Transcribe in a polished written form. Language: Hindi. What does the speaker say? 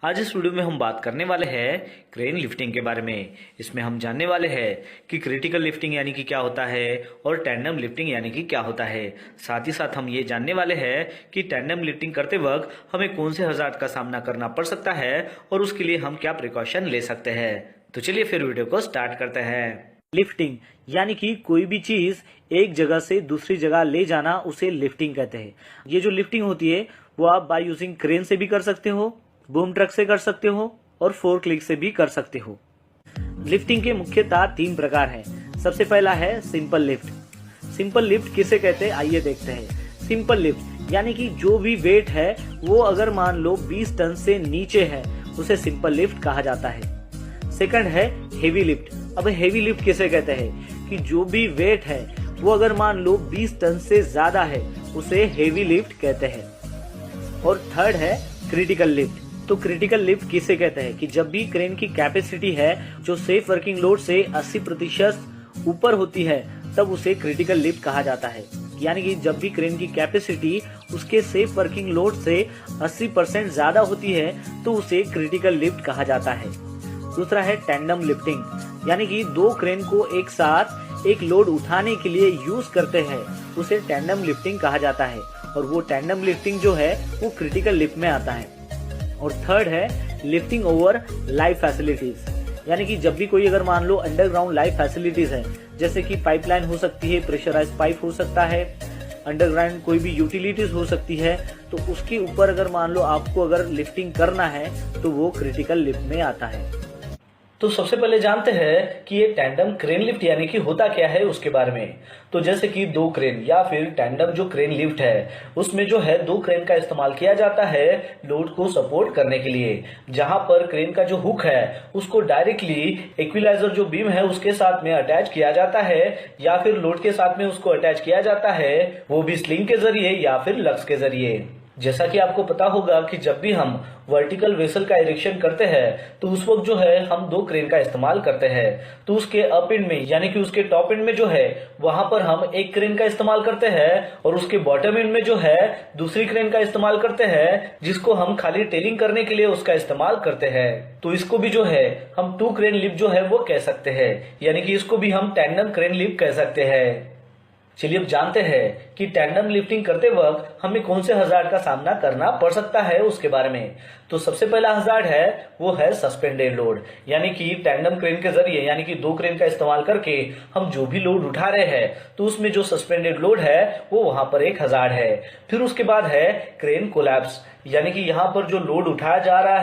आज इस वीडियो में हम बात करने वाले हैं क्रेन लिफ्टिंग के बारे में। इसमें हम जानने वाले हैं कि क्रिटिकल लिफ्टिंग यानी कि क्या होता है और टैंडम लिफ्टिंग यानी कि क्या होता है। साथ ही साथ हम ये जानने वाले हैं कि टैंडम लिफ्टिंग करते वक्त हमें कौन से हज़ार्ड का सामना करना पड़ सकता है और उसके लिए हम क्या प्रिकॉशन ले सकते हैं। तो चलिए फिर वीडियो को स्टार्ट करते हैं। लिफ्टिंग यानी कि कोई भी चीज एक जगह से दूसरी जगह ले जाना, उसे लिफ्टिंग कहते हैं। ये जो लिफ्टिंग होती है वो आप बाय यूजिंग क्रेन से भी कर सकते हो, बूम ट्रक से कर सकते हो और फोर्कलिफ्ट से भी कर सकते हो। लिफ्टिंग के मुख्यतः 3 प्रकार हैं। सबसे पहला है सिंपल लिफ्ट। सिंपल लिफ्ट किसे कहते हैं आइए देखते हैं। सिंपल लिफ्ट यानी कि जो भी वेट है वो अगर मान लो 20 टन से नीचे है उसे सिंपल लिफ्ट कहा जाता है। सेकंड है हेवी लिफ्ट। अब हेवी लिफ्ट किसे कहते हैं कि जो भी वेट है वो अगर मान लो 20 टन से ज्यादा है उसे हेवी लिफ्ट कहते हैं। और थर्ड है क्रिटिकल लिफ्ट। तो क्रिटिकल लिफ्ट किसे कहते हैं कि जब भी क्रेन की कैपेसिटी है जो सेफ वर्किंग लोड से 80% ऊपर होती है तब उसे क्रिटिकल लिफ्ट कहा जाता है। यानी कि जब भी क्रेन की कैपेसिटी उसके सेफ वर्किंग लोड से 80% ज्यादा होती है तो उसे क्रिटिकल लिफ्ट कहा जाता है। दूसरा है टैंडम लिफ्टिंग यानी कि 2 क्रेन को एक साथ एक लोड उठाने के लिए यूज करते हैं, उसे टैंडम लिफ्टिंग कहा जाता है। और वो टैंडम लिफ्टिंग जो है वो क्रिटिकल लिफ्ट में आता है। और थर्ड है लिफ्टिंग ओवर लाइव फैसिलिटीज यानी कि जब भी कोई अगर मान लो अंडरग्राउंड लाइव फैसिलिटीज है, जैसे कि पाइपलाइन हो सकती है, प्रेशराइज पाइप हो सकता है, अंडरग्राउंड कोई भी यूटिलिटीज हो सकती है, तो उसके ऊपर अगर मान लो आपको अगर लिफ्टिंग करना है तो वो क्रिटिकल लिफ्ट में आता है। तो सबसे पहले जानते हैं कि ये टैंडम क्रेन लिफ्ट यानी कि होता क्या है उसके बारे में। तो जैसे कि 2 क्रेन या फिर टैंडम जो क्रेन लिफ्ट है उसमें जो है 2 क्रेन का इस्तेमाल किया जाता है लोड को सपोर्ट करने के लिए। जहां पर क्रेन का जो हुक है उसको डायरेक्टली इक्विलाइजर जो बीम है उसके साथ में अटैच किया जाता है या फिर लोड के साथ में उसको अटैच किया जाता है, वो भी स्लिंग के जरिए या फिर लग्स के जरिए। जैसा कि आपको पता होगा कि जब भी हम वर्टिकल वेसल का इरेक्शन करते हैं तो उस वक्त जो है हम 2 क्रेन का इस्तेमाल करते हैं। तो उसके अप एंड में यानी कि उसके टॉप एंड में जो है वहां पर हम एक क्रेन का इस्तेमाल करते हैं और उसके बॉटम एंड में जो है दूसरी क्रेन का इस्तेमाल करते हैं, जिसको हम खाली टेलिंग करने के लिए उसका इस्तेमाल करते हैं। तो इसको भी जो है हम 2 क्रेन लिफ्ट जो है वो कह सकते हैं, यानी कि इसको भी हम टैंडम क्रेन लिफ्ट कह सकते हैं। चलिए अब जानते हैं कि टैंडम लिफ्टिंग करते वक्त हमें कौन से हज़ार्ड का सामना करना पड़ सकता है उसके बारे में। तो सबसे पहला हज़ार्ड है वो है सस्पेंडेड लोड, यानी कि टैंडम क्रेन के जरिए यानी कि 2 क्रेन का इस्तेमाल करके हम जो भी लोड उठा रहे हैं तो उसमें जो सस्पेंडेड लोड है वो वहां पर एक हज़ार्ड है। फिर उसके बाद है क्रेन कोलैप्स, यानी कि यहाँ पर जो लोड उठाया जा रहा है